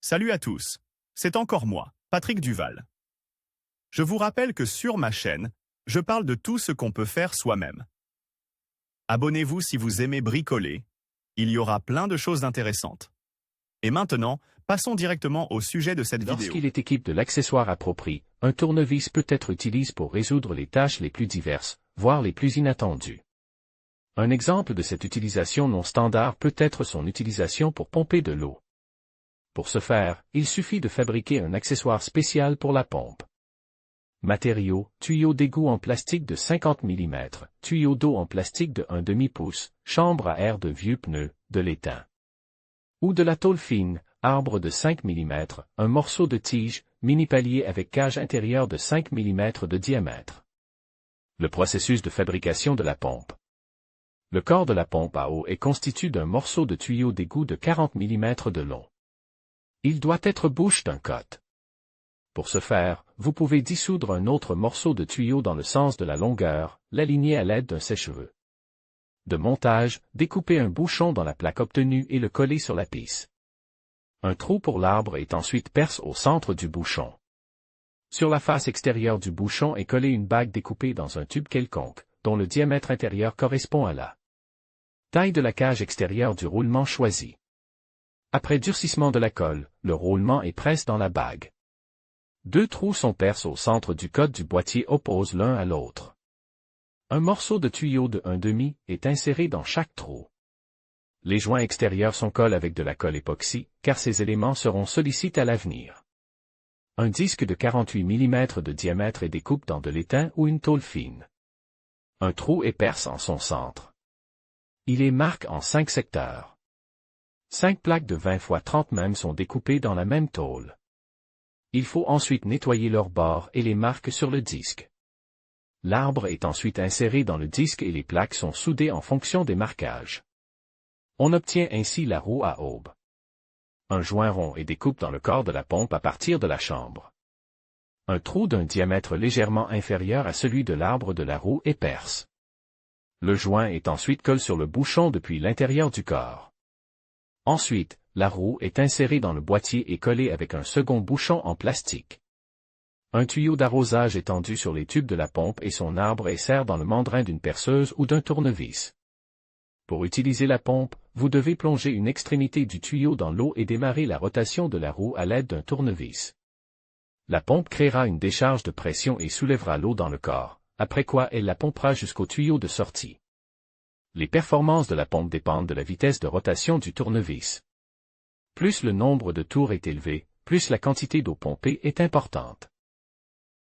Salut à tous, c'est encore moi, Patrick Duval. Je vous rappelle que sur ma chaîne, je parle de tout ce qu'on peut faire soi-même. Abonnez-vous si vous aimez bricoler, il y aura plein de choses intéressantes. Et maintenant, passons directement au sujet de cette vidéo. Lorsqu'il est équipé de l'accessoire approprié, un tournevis peut être utilisé pour résoudre les tâches les plus diverses, voire les plus inattendues. Un exemple de cette utilisation non standard peut être son utilisation pour pomper de l'eau. Pour ce faire, il suffit de fabriquer un accessoire spécial pour la pompe. Matériaux, tuyau d'égout en plastique de 50 mm, tuyau d'eau en plastique de 1/2 pouce, chambre à air de vieux pneus, de l'étain. Ou de la tôle fine, arbre de 5 mm, un morceau de tige, mini-palier avec cage intérieure de 5 mm de diamètre. Le processus de fabrication de la pompe. Le corps de la pompe à eau est constitué d'un morceau de tuyau d'égout de 40 mm de long. Il doit être bouche d'un côte. Pour ce faire, vous pouvez dissoudre un autre morceau de tuyau dans le sens de la longueur, l'aligner à l'aide d'un sèche-cheveux. De montage, découpez un bouchon dans la plaque obtenue et le collez sur la pisse. Un trou pour l'arbre est ensuite percé au centre du bouchon. Sur la face extérieure du bouchon est collée une bague découpée dans un tube quelconque, dont le diamètre intérieur correspond à la taille de la cage extérieure du roulement choisi. Après durcissement de la colle, le roulement est pressé dans la bague. 2 trous sont percés au centre du côte du boîtier opposés l'un à l'autre. Un morceau de tuyau de 1/2 est inséré dans chaque trou. Les joints extérieurs sont collés avec de la colle époxy, car ces éléments seront sollicités à l'avenir. Un disque de 48 mm de diamètre est découpé dans de l'étain ou une tôle fine. Un trou est percé en son centre. Il est marqué en 5 secteurs. 5 plaques de 20 x 30 mm sont découpées dans la même tôle. Il faut ensuite nettoyer leurs bords et les marques sur le disque. L'arbre est ensuite inséré dans le disque et les plaques sont soudées en fonction des marquages. On obtient ainsi la roue à aube. Un joint rond est découpé dans le corps de la pompe à partir de la chambre. Un trou d'un diamètre légèrement inférieur à celui de l'arbre de la roue est percé. Le joint est ensuite collé sur le bouchon depuis l'intérieur du corps. Ensuite, la roue est insérée dans le boîtier et collée avec un second bouchon en plastique. Un tuyau d'arrosage est tendu sur les tubes de la pompe et son arbre est serré dans le mandrin d'une perceuse ou d'un tournevis. Pour utiliser la pompe, vous devez plonger une extrémité du tuyau dans l'eau et démarrer la rotation de la roue à l'aide d'un tournevis. La pompe créera une décharge de pression et soulèvera l'eau dans le corps, après quoi elle la pompera jusqu'au tuyau de sortie. Les performances de la pompe dépendent de la vitesse de rotation du tournevis. Plus le nombre de tours est élevé, plus la quantité d'eau pompée est importante.